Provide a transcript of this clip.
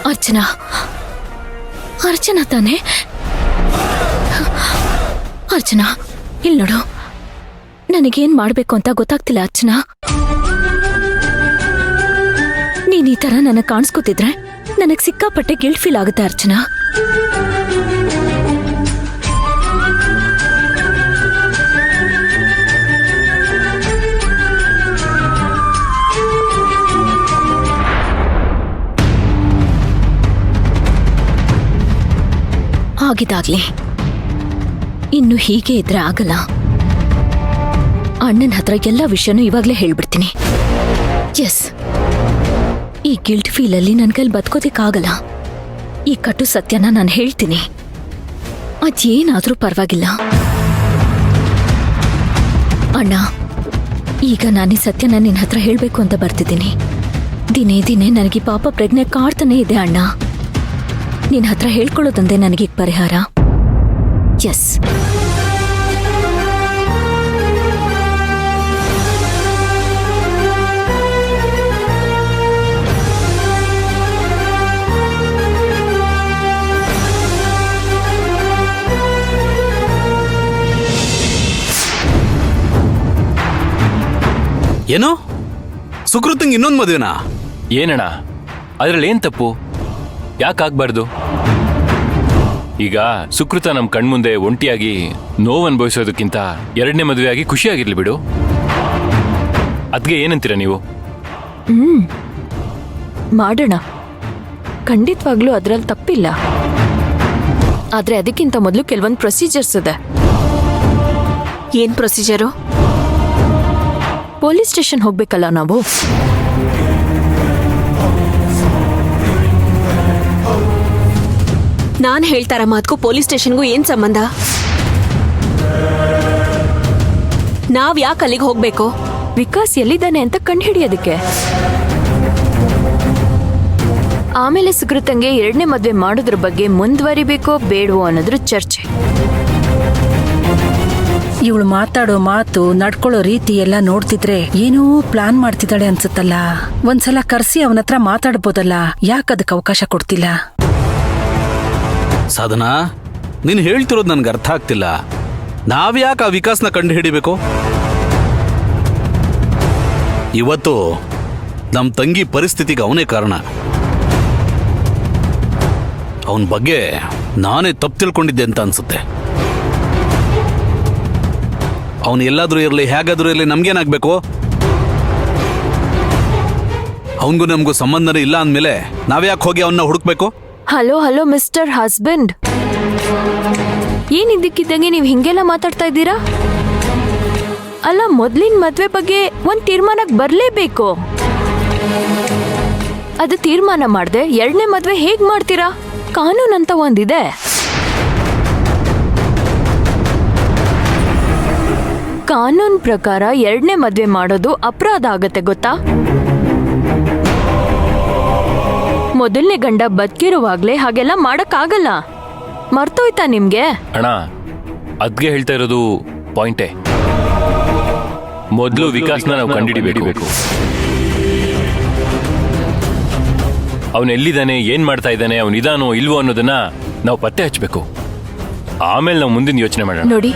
ಅರ್ಚನಾ ಅರ್ಚನಾ ತಾನೆ? ಅರ್ಚನಾ ಇಲ್ಲಿ ನೋಡು, ನನಗೇನ್ ಮಾಡ್ಬೇಕು ಅಂತ ಗೊತ್ತಾಗ್ತಿಲ್ಲ ಅರ್ಚನಾ. ನೀನ್ ಈ ತರ ನನಗ್ ಕಾಣಿಸ್ಕೊತಿದ್ರೆ ನನಗ್ ಸಿಕ್ಕಾಪಟ್ಟೆ ಗಿಲ್ಟ್ ಫೀಲ್ ಆಗುತ್ತೆ ಅರ್ಚನಾ. ಆಗಿದಾಗ್ಲಿ, ಇನ್ನು ಹೀಗೆ ಇದ್ರೆ ಆಗಲ್ಲ. ಅಣ್ಣನ ಹತ್ರ ಎಲ್ಲ ವಿಷಯನೂ ಇವಾಗ್ಲೇ ಹೇಳ್ಬಿಡ್ತೀನಿ. ಎಸ್, ಈ ಗಿಲ್ಟ್ ಫೀಲಲ್ಲಿ ನನ್ ಕೈಲಿ ಬದುಕೋದಿಕ್ಕಾಗಲ್ಲ. ಈ ಕಟು ಸತ್ಯನ ನಾನು ಹೇಳ್ತೀನಿ. ಅದೇನಾದ್ರೂ ಪರವಾಗಿಲ್ಲ ಅಣ್ಣ. ಈಗ ನಾನೀ ಸತ್ಯನ ನಿನ್ನ ಹತ್ರ ಹೇಳ್ಬೇಕು ಅಂತ ಬರ್ತಿದ್ದೀನಿ. ದಿನೇ ದಿನೇ ನನಗೆ ಪಾಪ ಪ್ರಜ್ಞೆ ಕಾಡ್ತಾನೆ ಇದೆ ಅಣ್ಣ. ನಿನ್ನ ಹತ್ರ ಹೇಳ್ಕೊಳ್ಳೋದಂದೆ ನನಗೀಗ ಪರಿಹಾರ. ಎಸ್, ಏನು ಸುಕೃತಂಗ್ ಇನ್ನೊಂದು ಮದುವೆನಾ? ಏನಣ್ಣ ಅದ್ರಲ್ಲಿ ಏನ್ ತಪ್ಪು? ಯಾಕಾಗ್ಬಾರ್ದು? ಈಗ ಸುಕೃತ ನಮ್ ಕಣ್ಮುಂದೆ ಒಂಟಿಯಾಗಿ ನೋವು ಅನುಭವಿಸೋದಕ್ಕಿಂತ ಎರಡನೇ ಮದುವೆಯಾಗಿ ಖುಷಿಯಾಗಿರ್ಲಿ ಬಿಡು. ಅದ್ಗೆ ಏನಂತೀರ ನೀವು? ಮಾಡೋಣ, ಖಂಡಿತವಾಗ್ಲೂ ಅದ್ರಲ್ಲಿ ತಪ್ಪಿಲ್ಲ. ಆದ್ರೆ ಅದಕ್ಕಿಂತ ಮೊದಲು ಕೆಲವೊಂದು ಪ್ರೊಸೀಜರ್ಸ್ ಇದೆ. ಏನ್ ಪ್ರೊಸೀಜರು? ಪೊಲೀಸ್ ಸ್ಟೇಷನ್ ಹೋಗ್ಬೇಕಲ್ಲ ನಾವು. ನಾನ್ ಹೇಳ್ತಾರ ಮಾತ್ಗೂ ಪೊಲೀಸ್ ಸ್ಟೇಷನ್ಗೂ ಏನ್ ಸಂಬಂಧ? ನಾವ್ ಯಾಕೆ ಅಲ್ಲಿಗೆ ಹೋಗ್ಬೇಕು? ವಿಕಾಸ್ ಎಲ್ಲಿದ್ದಾನೆ ಅಂತ ಕಂಡುಹಿಡಿಯೋದಕ್ಕೆ. ಆಮೇಲೆ ಸುಕೃತಂಗೆ ಎರಡನೇ ಮದ್ವೆ ಮಾಡೋದ್ರ ಬಗ್ಗೆ ಮುಂದುವರಿಬೇಕೋ ಬೇಡವೋ ಅನ್ನೋದ್ರ ಚರ್ಚೆ. ಇವಳು ಮಾತಾಡೋ ಮಾತು, ನಡ್ಕೊಳ್ಳೋ ರೀತಿ ಎಲ್ಲ ನೋಡ್ತಿದ್ರೆ ಏನೋ ಪ್ಲಾನ್ ಮಾಡ್ತಿದ್ದಾಳೆ ಅನ್ಸುತ್ತಲ್ಲ. ಒಂದ್ಸಲ ಕರ್ಸಿ ಅವನ ಹತ್ರ ಮಾತಾಡ್ಬೋದಲ್ಲ, ಯಾಕದಕ್ಕೆ ಅವಕಾಶ ಕೊಡ್ತಿಲ್ಲ? ಸಾಧನಾ, ನೀನ್ ಹೇಳ್ತಿರೋದು ನನ್ಗೆ ಅರ್ಥ ಆಗ್ತಿಲ್ಲ. ನಾವ್ಯಾಕೆ ಆ ವಿಕಾಸ್ನ ಕಂಡು ಹಿಡಿಬೇಕು? ಇವತ್ತು ನಮ್ ತಂಗಿ ಪರಿಸ್ಥಿತಿಗೆ ಅವನೇ ಕಾರಣ. ಅವನ ಬಗ್ಗೆ ನಾನೇ ತಪ್ಪು ತಿಳ್ಕೊಂಡಿದ್ದೆ ಅಂತ ಅನ್ಸುತ್ತೆ. ಅವನು ಎಲ್ಲಾದ್ರೂ ಇರಲಿ, ಹೇಗಾದ್ರೂ ಇರಲಿ, ನಮ್ಗೇನಾಗ್ಬೇಕು? ಅವನಿಗೂ ನಮಗೂ ಸಂಬಂಧನೇ ಇಲ್ಲ ಅಂದ್ಮೇಲೆ ನಾವ್ಯಾಕೆ ಹೋಗಿ ಅವನ್ನ ಹುಡುಕ್ಬೇಕು? ಹಲೋ ಹಲೋ ಮಿಸ್ಟರ್ ಹಸ್ಬೆಂಡ್, ಏನಿದ್ದಕ್ಕಿದ್ದಂಗೆ ನೀವು ಹಿಂಗೆಲ್ಲ ಮಾತಾಡ್ತಾ ಇದ್ದೀರಾ? ಅಲ್ಲ, ಮೊದ್ಲಿನ ಮದ್ವೆ ಬಗ್ಗೆ ಒಂದ್ ತೀರ್ಮಾನಕ್ಕೆ ಬರ್ಲೇಬೇಕು. ಅದು ತೀರ್ಮಾನ ಮಾಡದೆ ಎರಡನೇ ಮದ್ವೆ ಹೇಗ್ ಮಾಡ್ತೀರಾ? ಕಾನೂನು ಅಂತ ಒಂದಿದೆ. ಕಾನೂನ್ ಪ್ರಕಾರ ಎರಡನೇ ಮದ್ವೆ ಮಾಡೋದು ಅಪರಾಧ ಆಗತ್ತೆ, ಗೊತ್ತಾ? ಮೊದಲನೇ ಗಂಡ ಬದುಕಿರುವಾಗ್ಲೇ ಹಾಗೆಲ್ಲ ಮಾಡಕ್ಕಾಗಲ್ಲ. ಮರ್ತೋಯ್ತಾ ನಿಮ್ಗೆ? ಅಣ್ಣ, ಅದ್ಗೆ ಹೇಳ್ತಾ ಇರೋದು ಪಾಯಿಂಟೇ. ಮೊದಲು ವಿಕಾಸ್ನ ನಾವು ಕಂಡುಹಿಡಿಬೇಕು. ಅವನು ಎಲ್ಲಿದ್ದಾನೆ, ಏನ್ ಮಾಡ್ತಾ ಇದ್ದಾನೆ, ಅವನಿದಾನೋ ಇಲ್ವೋ ಅನ್ನೋದನ್ನ ನಾವು ಪತ್ತೆ ಹಚ್ಚಬೇಕು. ಆಮೇಲೆ ನಾವು ಮುಂದಿನ ಯೋಚನೆ ಮಾಡೋಣ. ನೋಡಿ,